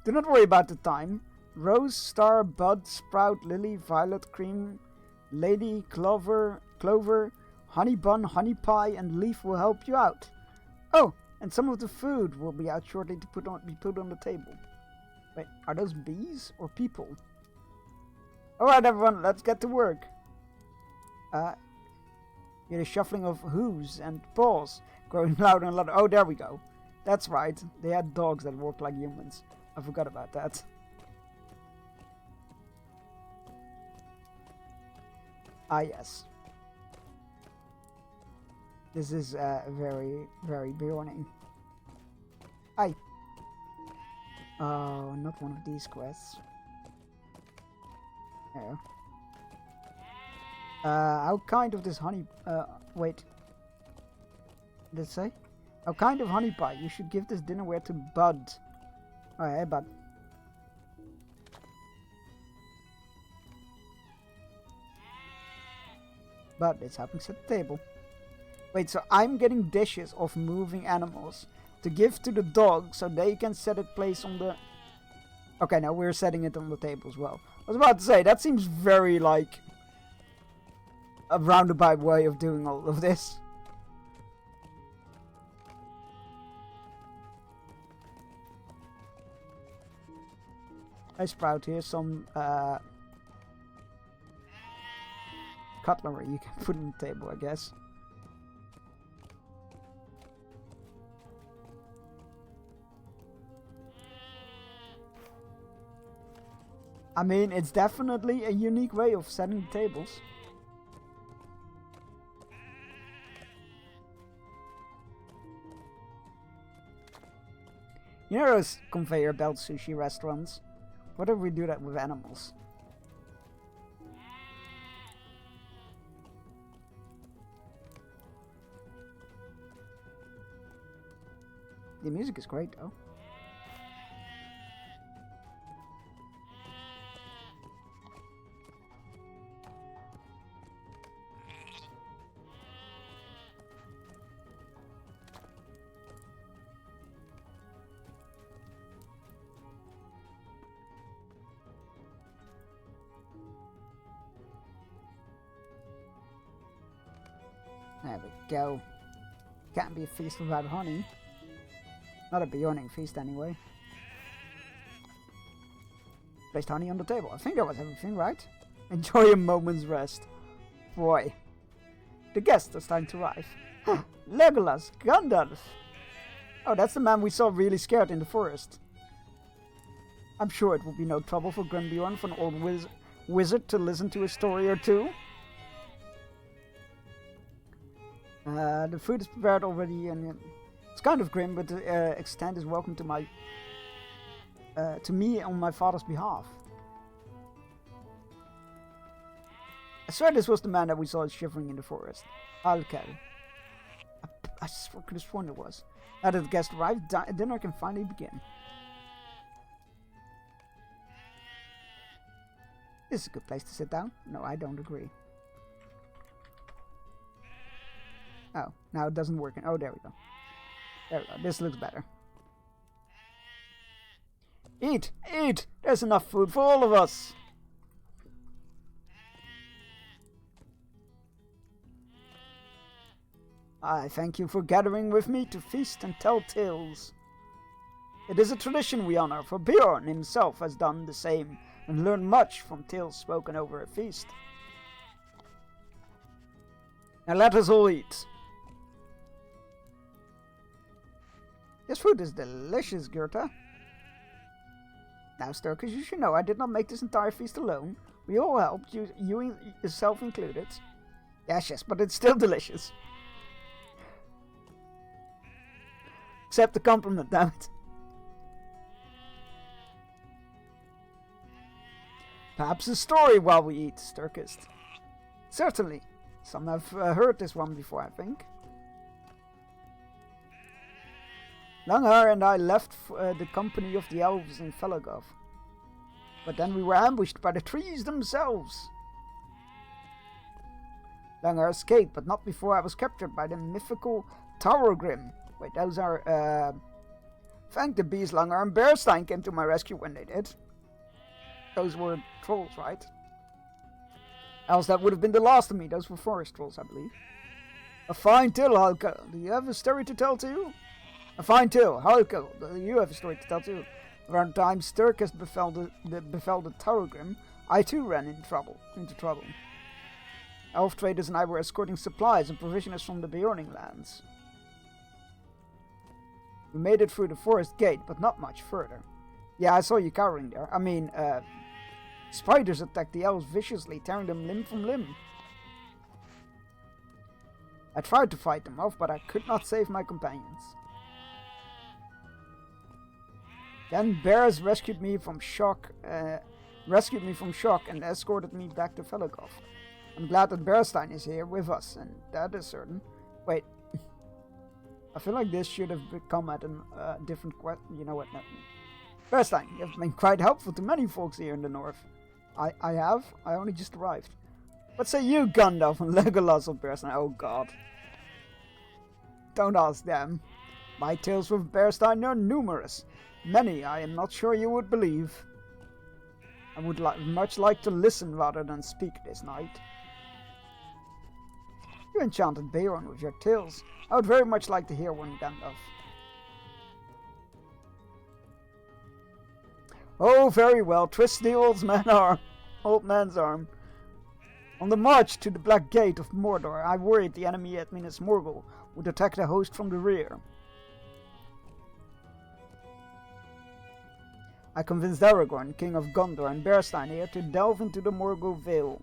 Do not worry about the time. Rose, Star, Bud, Sprout, Lily, Violet, Cream, Lady, Clover, Honey Bun, Honey Pie, and Leaf will help you out. Oh, and some of the food will be out shortly to be put on the table. Wait, are those bees or people? Alright everyone, let's get to work. Hear the shuffling of hooves and paws growing louder and louder. Oh, there we go. That's right, they had dogs that walked like humans. I forgot about that. Ah, yes. This is very, very Bjorning. Aye. Oh, not one of these quests. There. How kind of this honey... wait. Did it say? How kind of honey pie. You should give this dinnerware to Bud. Oh, hey, Bud. Bud, it's helping set the table. Wait, so I'm getting dishes of moving animals to give to the dog so they can set it place on the... Okay, now we're setting it on the table as well. I was about to say, that seems very, like, a roundabout way of doing all of this. Hey Sprout, here's some cutlery you can put on the table, I guess. I mean, it's definitely a unique way of setting the tables. You know those conveyor belt sushi restaurants? What if we do that with animals? The music is great though. There we go. Can't be a feast without honey. Not a Bjorning feast anyway. Placed honey on the table. I think that was everything, right? Enjoy a moment's rest. Boy. The guest has time to arrive. Legolas, Gandalf. Oh, that's the man we saw really scared in the forest. I'm sure it will be no trouble for Grimbeorn for an old wizard to listen to a story or two. The food is prepared already, and it's kind of grim, but to extend his welcome to me on my father's behalf. I swear this was the man that we saw shivering in the forest. Alkel. I could have sworn it was. Now that the guest arrived, dinner can finally begin. This is a good place to sit down. No, I don't agree. Oh, now it doesn't work. Oh, there we go. There we go. This looks better. Eat! Eat! There's enough food for all of us! I thank you for gathering with me to feast and tell tales. It is a tradition we honor, for Bjorn himself has done the same and learned much from tales spoken over a feast. Now let us all eat. This food is delicious, Gerta. Now, Sturkis, you should know I did not make this entire feast alone. We all helped, you yourself included. Yes, but it's still delicious. Accept the compliment, damn it. Perhaps a story while we eat, Sturkis. Certainly. Some have heard this one before, I think. Langhaar and I left the company of the elves in Felagov. But then we were ambushed by the trees themselves. Langhaar escaped, but not before I was captured by the mythical Taurogrim. Wait, those are... Thank the bees, Langhaar and Bearstein came to my rescue when they did. Those were trolls, right? Else that would have been the last of me. Those were forest trolls, I believe. A fine tale, Halko. Do you have a story to tell too? A fine tale, Halko. Do you have a story to tell too? Around the time Sturkis befell the Taurogrim, I too ran into trouble. Elf traders and I were escorting supplies and provisions from the Bjorning lands. We made it through the forest gate, but not much further. Yeah, I saw you cowering there. I mean, spiders attacked the elves viciously, tearing them limb from limb. I tried to fight them off, but I could not save my companions. Then bears rescued me from shock and escorted me back to Felagov. I'm glad that Bearstein is here with us, and that is certain. Wait, I feel like this should have come at a different question. You know what? No. Bearstein, you have been quite helpful to many folks here in the north. I have? I only just arrived. What say you, Gandalf and Legolas of Bearstein? Oh god. Don't ask them. My tales with Bearstein are numerous. Many I am not sure you would believe. I would much like to listen rather than speak this night. You enchanted Bjorn with your tales. I would very much like to hear one, Gandalf. Oh, very well. Twist the old man's arm. On the march to the Black Gate of Mordor, I worried the enemy at Minas Morgul would attack the host from the rear. I convinced Aragorn, King of Gondor, and Berstein here to delve into the Morgul Vale.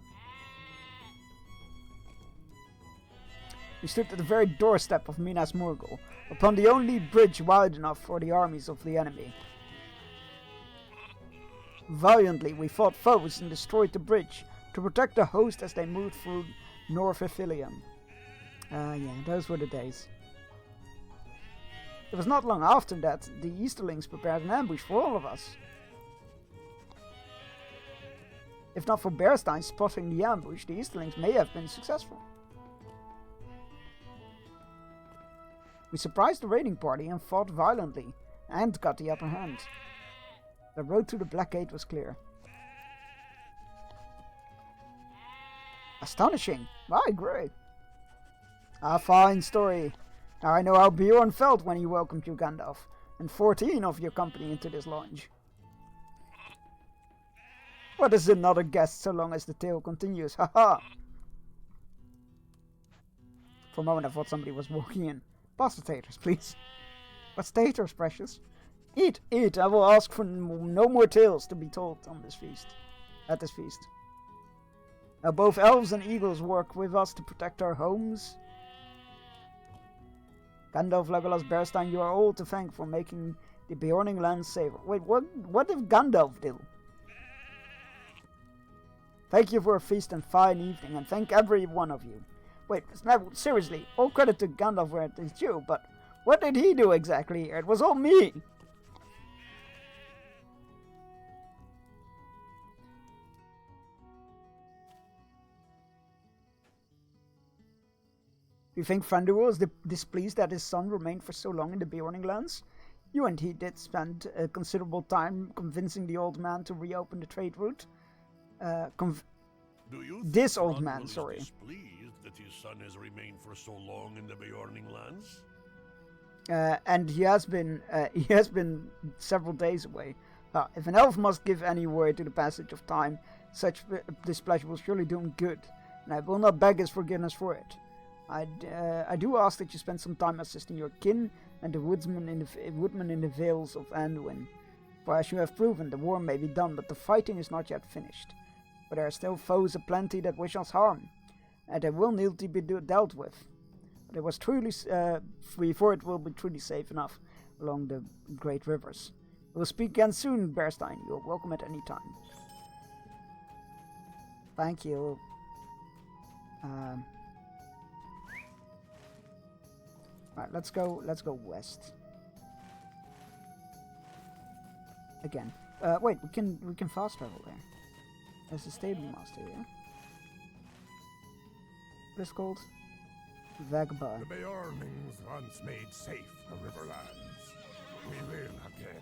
We stood at the very doorstep of Minas Morgul, upon the only bridge wide enough for the armies of the enemy. Valiantly we fought foes and destroyed the bridge to protect the host as they moved through North Ithilien. Yeah, those were the days. It was not long after that the Easterlings prepared an ambush for all of us. If not for Berstein spotting the ambush, the Easterlings may have been successful. We surprised the raiding party and fought violently, and got the upper hand. The road to the Black Gate was clear. Astonishing! I agree. A fine story. Now I know how Bjorn felt when he welcomed you, Gandalf, and 14 of your company into this lodge. What is another guest so long as the tale continues? Haha! For a moment I thought somebody was walking in. Pass the taters, please. What's taters, precious? Eat, eat. I will ask for no more tales to be told on this feast. At this feast. Now both elves and eagles work with us to protect our homes. Gandalf, Legolas, Berstein, you are all to thank for making the Beorning lands safe. Wait, what did Gandalf do? Thank you for a feast and fine evening, and thank every one of you. Wait, now, seriously, all credit to Gandalf where it is due, but what did he do exactly here? It was all me! You think Thranduil is displeased that his son remained for so long in the Beorning lands? You and he did spend considerable time convincing the old man to reopen the trade route. Do you This think old man, Thranduil sorry. is displeased that his son has remained for so long in the Beorning lands? And he has been several days away. If an elf must give any word to the passage of time, such displeasure will surely do him good, and I will not beg his forgiveness for it. I do ask that you spend some time assisting your kin and the woodmen in the vales of Anduin. For as you have proven, the war may be done, but the fighting is not yet finished. But there are still foes aplenty that wish us harm, and they will need to be dealt with. But it was truly before it will be truly safe enough along the great rivers. We will speak again soon, Berstein. You are welcome at any time. Thank you. Right, let's go west. Again. Wait, we can fast travel there. There's a stable master here. What is it called? Vagabond. The Beornings once made safe the Riverlands. We will again.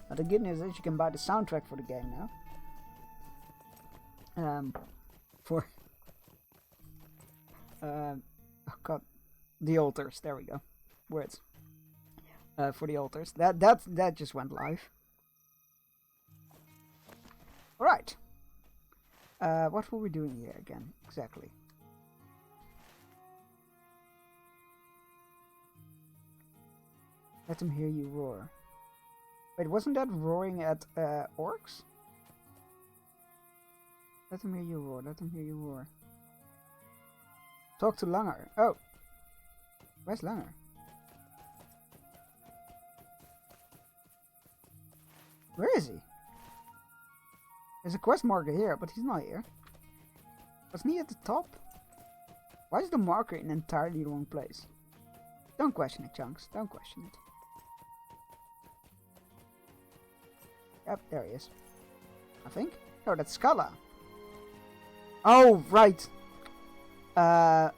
Now the good news is you can buy the soundtrack for the game now. Oh god, the altars. There we go. Words. For the altars. That just went live. All right. What were we doing here again? Exactly. Let them hear you roar. Wait, wasn't that roaring at orcs? Let them hear you roar. Let them hear you roar. Talk to Langer. Oh. Where's Langer? Where is he? There's a quest marker here, but he's not here. Wasn't he at the top? Why is the marker in entirely the wrong place? Don't question it, Chunks. Don't question it. Yep, there he is. I think. Oh, that's Scala. Oh, right. How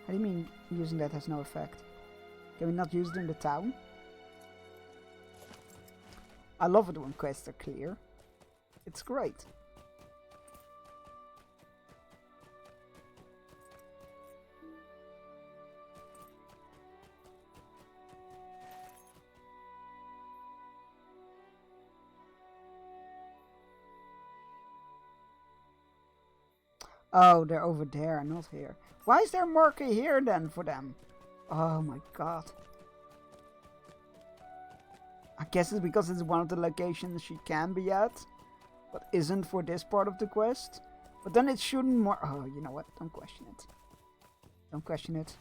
do you mean using that has no effect? Can we not use it in the town? I love it when quests are clear. It's great. Oh, they're over there, not here. Why is there a marker here then for them? Oh my god. I guess it's because it's one of the locations she can be at, but isn't for this part of the quest. But then it shouldn't more. Oh, you know what? Don't question it. Don't question it.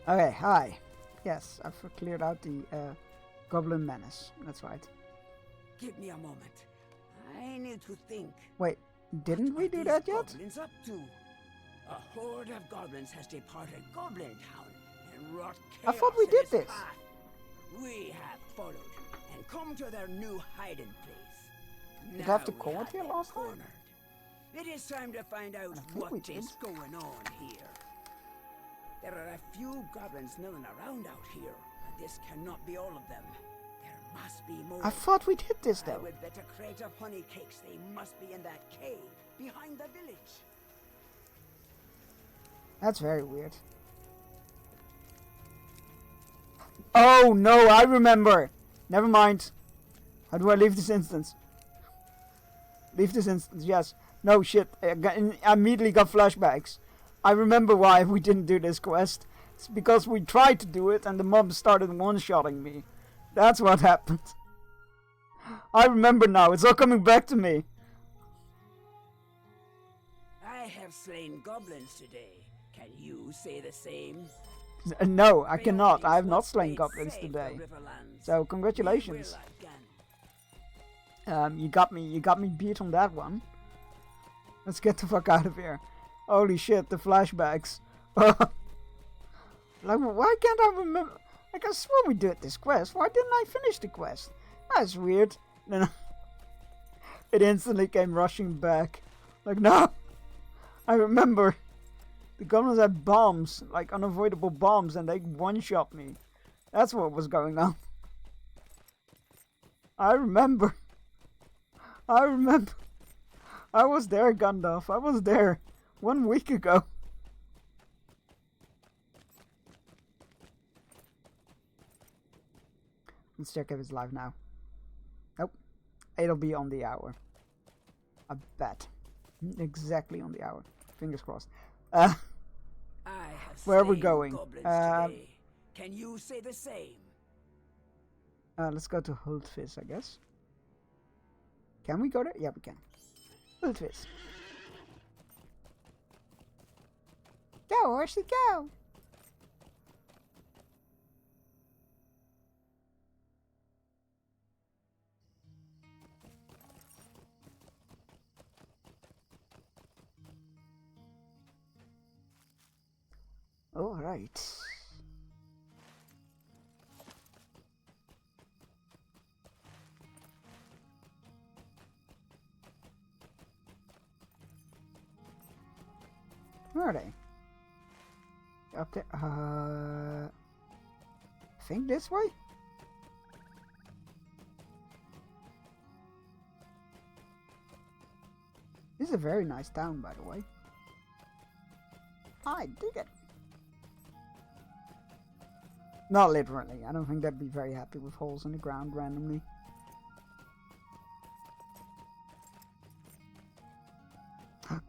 Okay, hi. Yes, I've cleared out the Goblin Menace. That's right. Give me a moment. I need to think. Wait, didn't we What do are that these yet? Goblins up to? A horde of goblins has departed Goblin Town and wrought I chaos thought we in did its this. path. We have followed and come to their new hiding place. Did I have Now to we call it here them last time? cornered. It is time to find out I think we what did. is going on here. There are a few goblins milling around out here, but this cannot be all of them. There must be more. I thought we did this I though. would bet a crate of honey cakes they must be in that cave behind the village. That's very weird. Oh no, I remember. Never mind. How do I leave this instance? Leave this instance, yes. No shit, I immediately got flashbacks. I remember why we didn't do this quest. It's because we tried to do it and the mob started one-shotting me. That's what happened. I remember now, it's all coming back to me. I have slain goblins today. Can you say the same? No, I By all cannot. I have means, not let's slain make goblins safe the today. Riverlands. So We congratulations. will again. You got me beat on that one. Let's get the fuck out of here. Holy shit, the flashbacks. Like, why can't I remember? Like, I swore we did this quest. Why didn't I finish the quest? That's weird. Then it instantly came rushing back. Like, no! I remember. The goblins had bombs, like unavoidable bombs, and they one-shot me. That's what was going on. I remember. I remember. I was there, Gandalf. I was there 1 week ago. Let's check if it's live now. Nope. It'll be on the hour. I bet. Exactly on the hour. Fingers crossed. I have Where are we slain going? goblins today. Can you say the same? Let's go to Hultfis, I guess. Can we go there? Yeah, we can. Hultfis. Go, horsey, go! All right. Where are they? Up there. I think this way? This is a very nice town, by the way. I dig it. Not literally. I don't think they'd be very happy with holes in the ground randomly.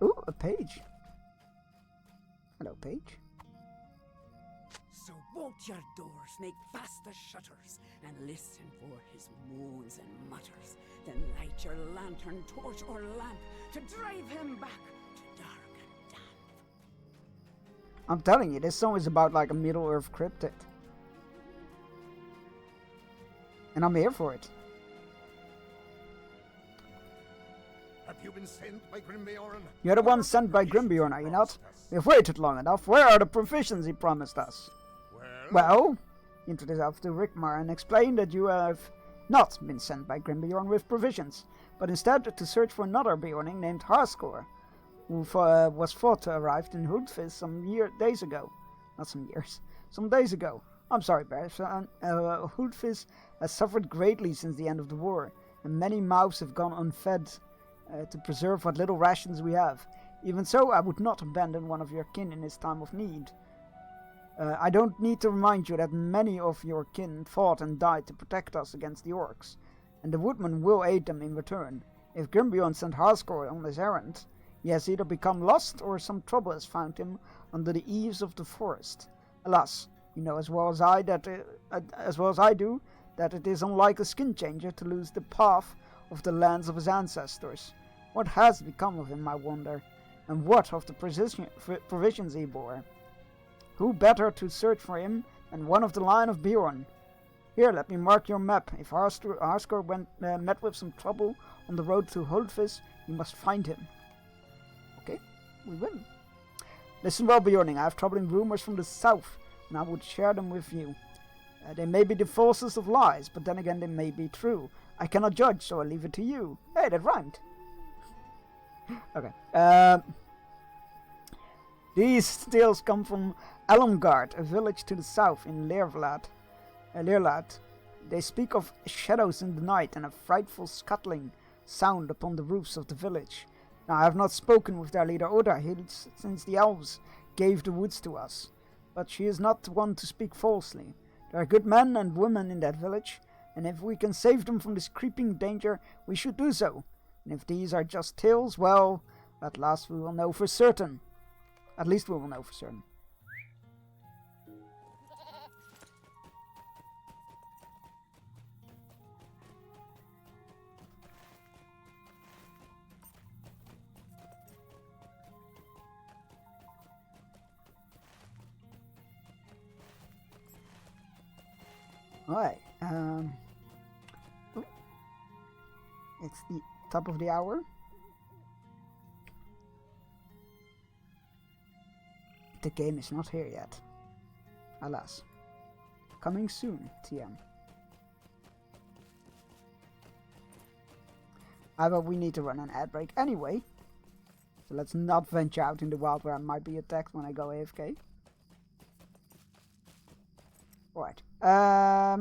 Ooh, a page. Hello, page. So bolt your doors, make fast the shutters, and listen for his moans and mutters. Then light your lantern, torch, or lamp to drive him back to dark and damp. I'm telling you, this song is about like a Middle-earth cryptid. And I'm here for it. Have you been sent by Grimbeorn? You're the one sent by Grimbeorn, are you not? We've waited long enough. Where are the provisions he promised us? Well, introduce yourself to Rickmar and explain that you have not been sent by Grimbeorn with provisions, but instead to search for another Beorning named Harskor, who was thought to arrive in Hoodfist some days ago. Not some years, some days ago. I'm sorry, Bearson. Hultfis has suffered greatly since the end of the war, and many mouths have gone unfed to preserve what little rations we have. Even so, I would not abandon one of your kin in his time of need. I don't need to remind you that many of your kin fought and died to protect us against the orcs, and the woodmen will aid them in return. If Grimbjorn sent Harsgård on this errand, he has either become lost or some trouble has found him under the eaves of the forest. Alas, you know as well as I do that it is unlike a skin changer to lose the path of the lands of his ancestors. What has become of him, I wonder, and what of the provisions he bore? Who better to search for him than one of the line of Bjorn? Here, let me mark your map. If Harsgård met with some trouble on the road to Hultfis, you must find him. Okay, we will. Listen well, Bjorning, I have troubling rumors from the south, and I would share them with you. They may be the falsest of lies, but then again they may be true. I cannot judge, so I leave it to you. Hey, that rhymed. Okay. These tales come from Alumgard, a village to the south in Leerlad. They speak of shadows in the night and a frightful scuttling sound upon the roofs of the village. Now, I have not spoken with their leader Odahild since the elves gave the woods to us, but she is not one to speak falsely. There are good men and women in that village, and if we can save them from this creeping danger, we should do so. And if these are just tales, well, at last we will know for certain. At least we will know for certain. Alright, it's the top of the hour. The game is not here yet. Alas. Coming soon, TM. However, we need to run an ad break anyway. So let's not venture out in the wild where I might be attacked when I go AFK. Alright. I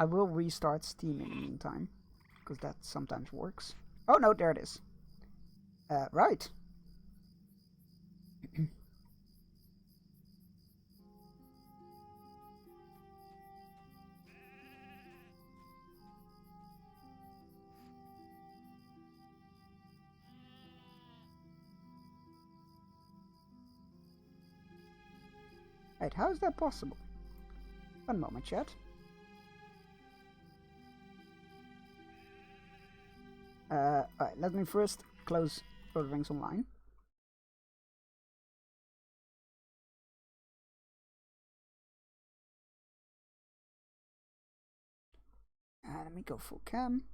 will restart Steam in the meantime, because that sometimes works. Oh no, there it is. Right. Right, how is that possible? One moment, chat. Alright, let me first close Lord of the Rings Online. Let me go full cam.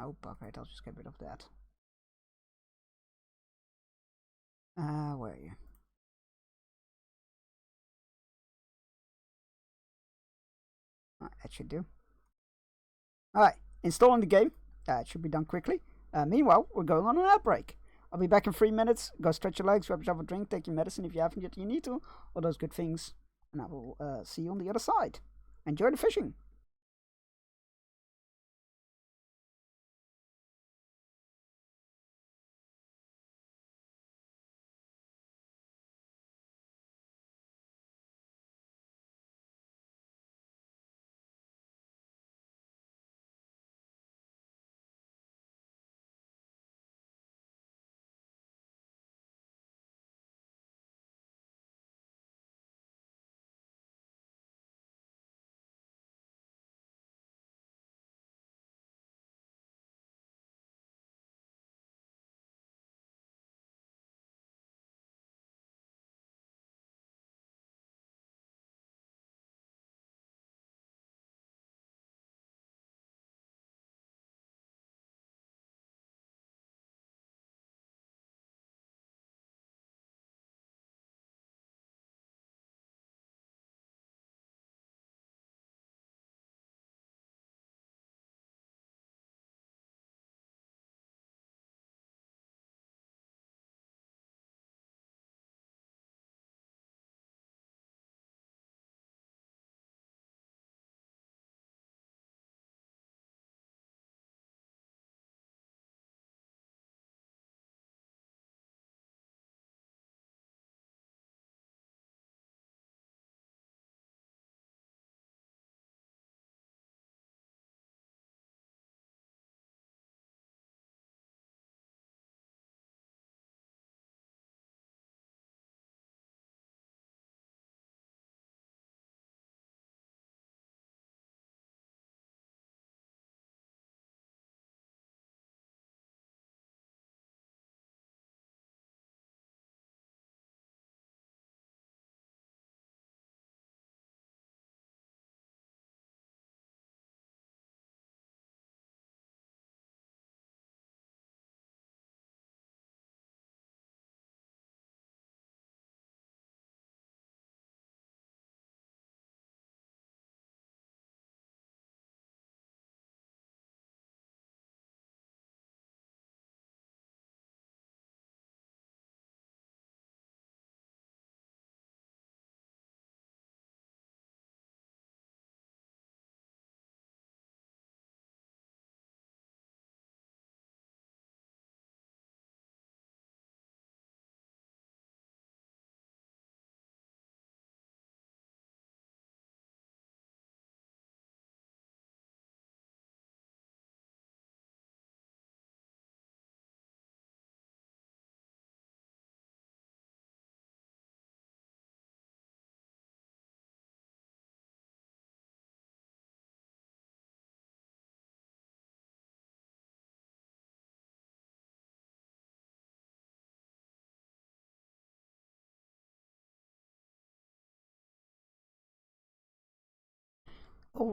Oh, bucket, I'll just get rid of that. Where are you? That should do. Alright, installing the game. It should be done quickly. Meanwhile, we're going on an ad break. I'll be back in 3 minutes. Go stretch your legs, grab yourself a drink, take your medicine if you haven't yet, you need to. All those good things. And I will see you on the other side. Enjoy the fishing.